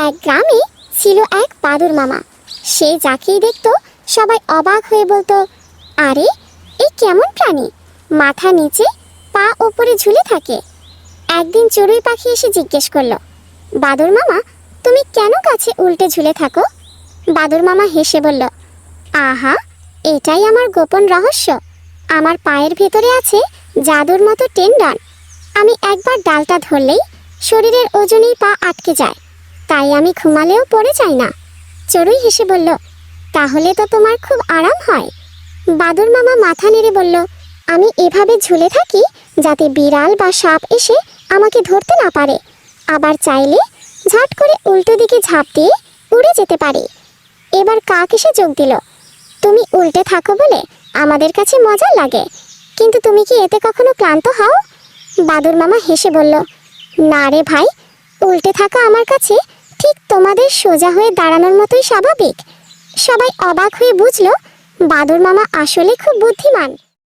এক গ্রামে ছিল এক বাদুর মামা। সে যাকেই দেখতো সবাই অবাক হয়ে বলতো, আরে এই কেমন প্রাণী, মাথা নিচে পা ওপরে ঝুলে থাকে। একদিন চড়ুই পাখি এসে জিজ্ঞেস করলো, বাদুর মামা তুমি কেন গাছে উল্টে ঝুলে থাকো? বাদুর মামা হেসে বলল, আহা, এটাই আমার গোপন রহস্য। আমার পায়ের ভেতরে আছে জাদুর মতো টেন্ডন। আমি একবার ডালটা ধরলেই শরীরের ওজনেই পা আটকে যায়, তাই আমি ঘুমালেও পড়ে যাই না। চড়ুই হেসে বলল, তাহলে তো তোমার খুব আরাম হয়। বাদুর মামা মাথা নেড়ে বলল, আমি এভাবে ঝুলে থাকি যাতে বিড়াল বা সাপ এসে আমাকে ধরতে না পারে, আবার চাইলে ঝট করে উল্টো দিকে ঝাঁপ দিয়ে উড়ে যেতে পারি। এবার কাক এসে যোগ দিল, তুমি উল্টে থাকো বলে আমাদের কাছে মজা লাগে, কিন্তু তুমি কি এতে কখনো ক্লান্ত হও? বাদুর মামা হেসে বলল, না রে ভাই, উল্টে থাকা আমার কাছে ঠিক তোমাদের সোজা হয়ে দাঁড়ানোর মতোই স্বাভাবিক। সবাই অবাক হয়ে বুঝলো বাদুর মামা আসলে খুব বুদ্ধিমান।